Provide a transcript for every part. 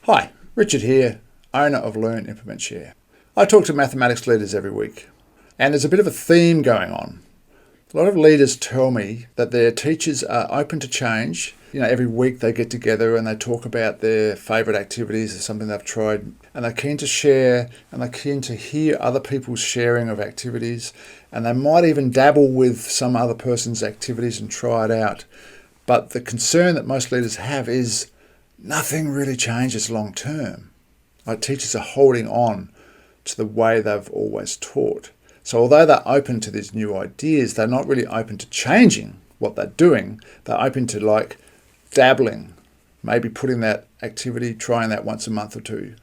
Hi, Richard here, owner of Learn, Implement, Share. I talk to mathematics leaders every week, and there's a bit of a theme going on. A lot of leaders tell me that their teachers are open to change. Every week they get together and they talk about their favourite activities or something they've tried, and they're keen to share and they're keen to hear other people's sharing of activities, and they might even dabble with some other person's activities and try it out. But the concern that most leaders have is nothing really changes long term. Like, teachers are holding on to the way they've always taught. So although they're open to these new ideas, they're not really open to changing what they're doing. They're open to dabbling, maybe putting that activity, trying that once a month or two.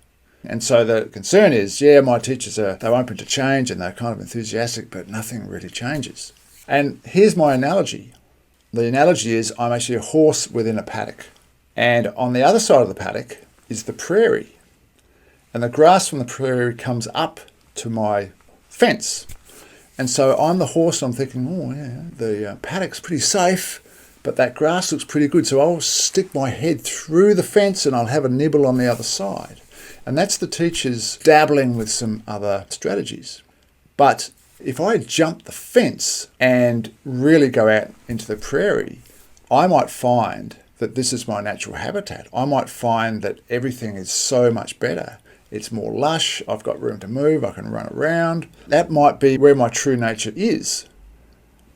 And so the concern is, my teachers they're open to change and they're kind of enthusiastic, but nothing really changes. And here's my analogy. The analogy is I'm actually a horse within a paddock. And on the other side of the paddock is the prairie. And the grass from the prairie comes up to my fence. And so I'm the horse and I'm thinking, the paddock's pretty safe, but that grass looks pretty good. So I'll stick my head through the fence and I'll have a nibble on the other side. And that's the teachers dabbling with some other strategies. But if I jump the fence and really go out into the prairie, I might find that this is my natural habitat. I might find that everything is so much better. It's more lush, I've got room to move, I can run around. That might be where my true nature is.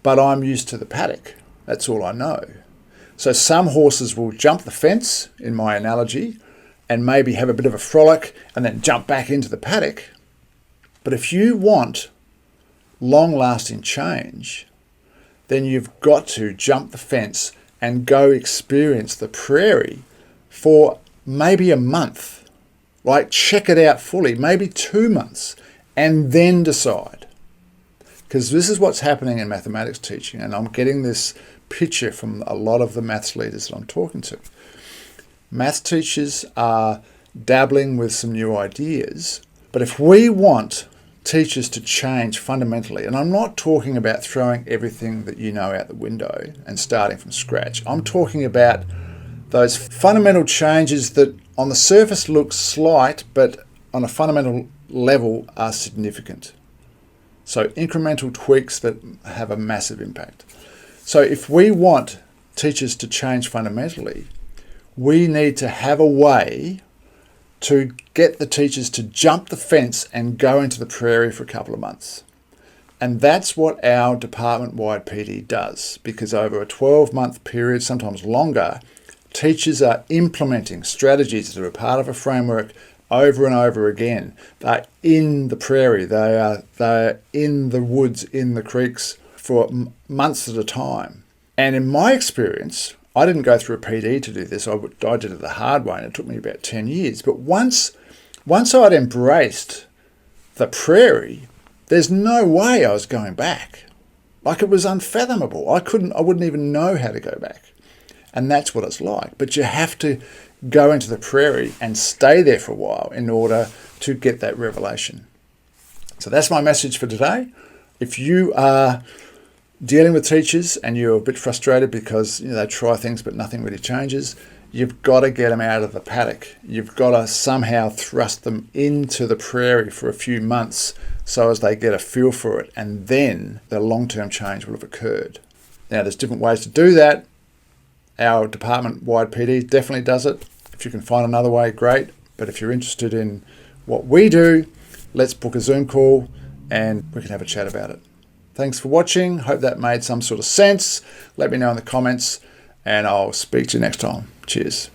But I'm used to the paddock. That's all I know. So some horses will jump the fence, in my analogy, and maybe have a bit of a frolic and then jump back into the paddock. But if you want long-lasting change, then you've got to jump the fence and go experience the prairie for maybe a month. Check it out fully, maybe 2 months, and then decide. Because this is what's happening in mathematics teaching, and I'm getting this picture from a lot of the maths leaders that I'm talking to. Maths teachers are dabbling with some new ideas, but if we want teachers to change fundamentally, and I'm not talking about throwing everything that you know out the window and starting from scratch. I'm talking about those fundamental changes that on the surface look slight, but on a fundamental level are significant. So incremental tweaks that have a massive impact. So if we want teachers to change fundamentally, we need to have a way to get the teachers to jump the fence and go into the prairie for a couple of months. And that's what our department-wide PD does, because over a 12-month period, sometimes longer, teachers are implementing strategies that are a part of a framework over and over again. They're in the prairie, they're in the woods, in the creeks for months at a time. And in my experience, I didn't go through a PD to do this. I did it the hard way, and it took me about 10 years. But once I'd embraced the prairie, there's no way I was going back. It was unfathomable. I wouldn't even know how to go back. And that's what it's like. But you have to go into the prairie and stay there for a while in order to get that revelation. So that's my message for today. If you are dealing with teachers and you're a bit frustrated because they try things but nothing really changes, you've got to get them out of the paddock. You've got to somehow thrust them into the prairie for a few months so as they get a feel for it, and then the long-term change will have occurred. Now, there's different ways to do that. Our department-wide PD definitely does it. If you can find another way, great. But if you're interested in what we do, let's book a Zoom call and we can have a chat about it. Thanks for watching. Hope that made some sort of sense. Let me know in the comments and I'll speak to you next time. Cheers.